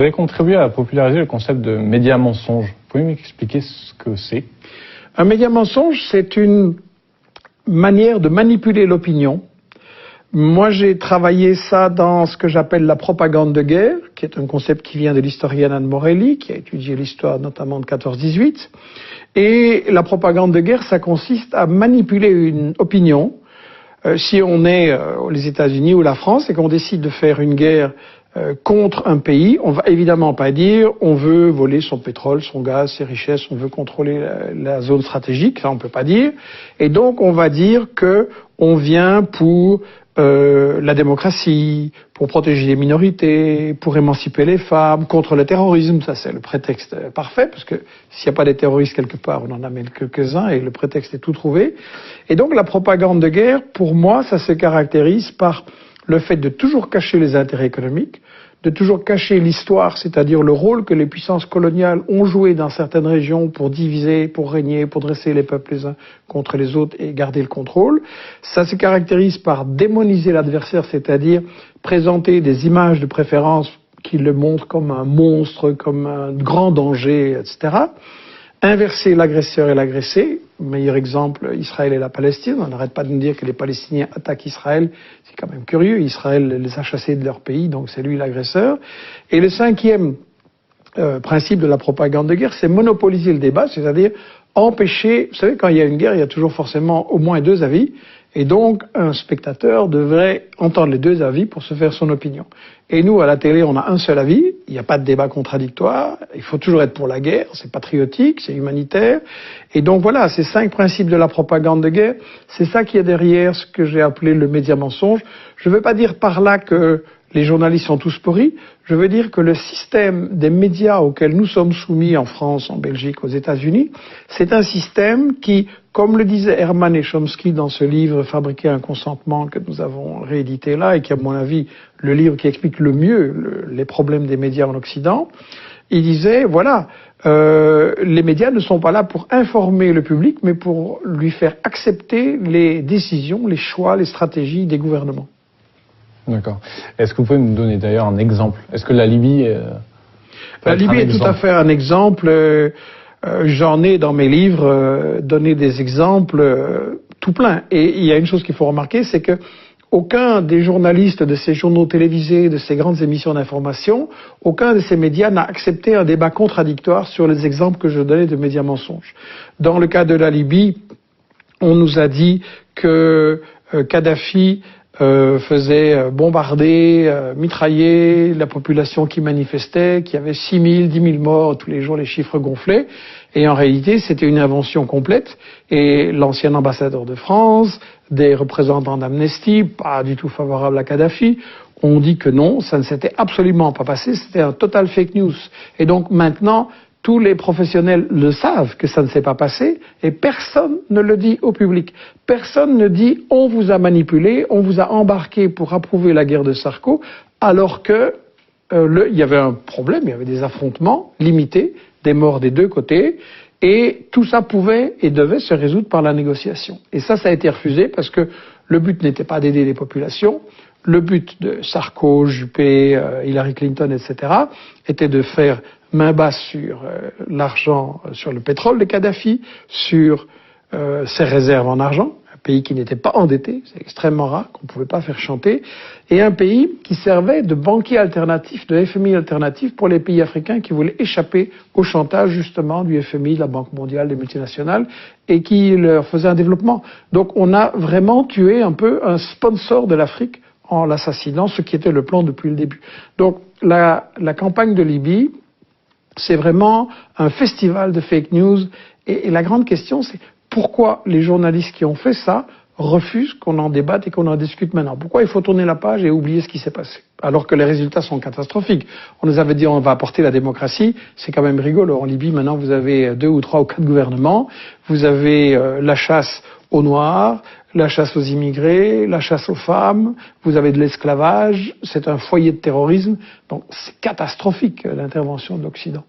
Vous avez contribué à populariser le concept de média mensonge. Vous pouvez m'expliquer ce que c'est? Un média mensonge, c'est une manière de manipuler l'opinion. Moi, j'ai travaillé ça dans ce que j'appelle la propagande de guerre, qui est un concept qui vient de l'historienne Anne Morelli, qui a étudié l'histoire notamment de 14-18. Et la propagande de guerre, ça consiste à manipuler une opinion. Si on est les États-Unis ou la France et qu'on décide de faire une guerre contre un pays, on va évidemment pas dire on veut voler son pétrole, son gaz, ses richesses, on veut contrôler la zone stratégique, ça on peut pas dire. Et donc on va dire que on vient pour la démocratie, pour protéger les minorités, pour émanciper les femmes, contre le terrorisme. Ça c'est le prétexte parfait, parce que s'il n'y a pas des terroristes quelque part, on en amène quelques-uns et le prétexte est tout trouvé. Et donc la propagande de guerre, pour moi, ça se caractérise par le fait de toujours cacher les intérêts économiques, de toujours cacher l'histoire, c'est-à-dire le rôle que les puissances coloniales ont joué dans certaines régions pour diviser, pour régner, pour dresser les peuples les uns contre les autres et garder le contrôle. Ça se caractérise par démoniser l'adversaire, c'est-à-dire présenter des images de préférence qui le montrent comme un monstre, comme un grand danger, etc. Inverser l'agresseur et l'agressé. Meilleur exemple, Israël et la Palestine. On n'arrête pas de nous dire que les Palestiniens attaquent Israël. C'est quand même curieux. Israël les a chassés de leur pays, donc c'est lui l'agresseur. Et le cinquième principe de la propagande de guerre, c'est monopoliser le débat, c'est-à-dire empêcher... Vous savez, quand il y a une guerre, il y a toujours forcément au moins deux avis. Et donc, un spectateur devrait entendre les deux avis pour se faire son opinion. Et nous, à la télé, on a un seul avis. Il n'y a pas de débat contradictoire. Il faut toujours être pour la guerre. C'est patriotique, c'est humanitaire. Et donc voilà, ces 5 principes de la propagande de guerre, c'est ça qui est derrière ce que j'ai appelé le média mensonge. Je ne veux pas dire par là que les journalistes sont tous pourris. Je veux dire que le système des médias auxquels nous sommes soumis en France, en Belgique, aux États-Unis, c'est un système qui, comme le disait Herman et Chomsky dans ce livre « Fabriquer un consentement » que nous avons réédité là, et qui est à mon avis le livre qui explique le mieux les problèmes des médias en Occident, il disait, voilà, les médias ne sont pas là pour informer le public, mais pour lui faire accepter les décisions, les choix, les stratégies des gouvernements. D'accord. Est-ce que vous pouvez nous donner d'ailleurs un exemple? Est-ce que la Libye... La Libye est tout à fait un exemple. J'en ai dans mes livres donné des exemples tout plein. Et il y a une chose qu'il faut remarquer, c'est que aucun des journalistes de ces journaux télévisés, de ces grandes émissions d'information, aucun de ces médias n'a accepté un débat contradictoire sur les exemples que je donnais de médias mensonges. Dans le cas de la Libye, on nous a dit que Kadhafi faisait bombarder, mitrailler la population qui manifestait, qu'il y avait 6 000, 10 000 morts, tous les jours les chiffres gonflaient. Et en réalité, c'était une invention complète. Et l'ancien ambassadeur de France, des représentants d'Amnesty, pas du tout favorables à Kadhafi, ont dit que non, ça ne s'était absolument pas passé, c'était un total fake news. Et donc maintenant, tous les professionnels le savent que ça ne s'est pas passé et personne ne le dit au public. Personne ne dit on vous a manipulé, on vous a embarqué pour approuver la guerre de Sarko, alors que il y avait un problème, il y avait des affrontements limités, des morts des deux côtés, et tout ça pouvait et devait se résoudre par la négociation. Et ça a été refusé parce que le but n'était pas d'aider les populations. Le but de Sarko, Juppé, Hillary Clinton, etc., était de faire main basse sur l'argent, sur le pétrole de Kadhafi, sur ses réserves en argent, un pays qui n'était pas endetté, c'est extrêmement rare, qu'on ne pouvait pas faire chanter, et un pays qui servait de banquier alternatif, de FMI alternatif pour les pays africains qui voulaient échapper au chantage justement du FMI, de la Banque mondiale, des multinationales, et qui leur faisait un développement. Donc on a vraiment tué un peu un sponsor de l'Afrique en l'assassinant, ce qui était le plan depuis le début. Donc la campagne de Libye, c'est vraiment un festival de fake news. Et la grande question, c'est pourquoi les journalistes qui ont fait ça refusent qu'on en débatte et qu'on en discute maintenant. Pourquoi il faut tourner la page et oublier ce qui s'est passé, alors que les résultats sont catastrophiques. On nous avait dit on va apporter la démocratie, c'est quand même rigolo. En Libye, maintenant, vous avez 2 ou 3 ou 4 gouvernements, vous avez la chasse aux Noirs, la chasse aux immigrés, la chasse aux femmes, vous avez de l'esclavage, c'est un foyer de terrorisme. Donc c'est catastrophique l'intervention de l'Occident.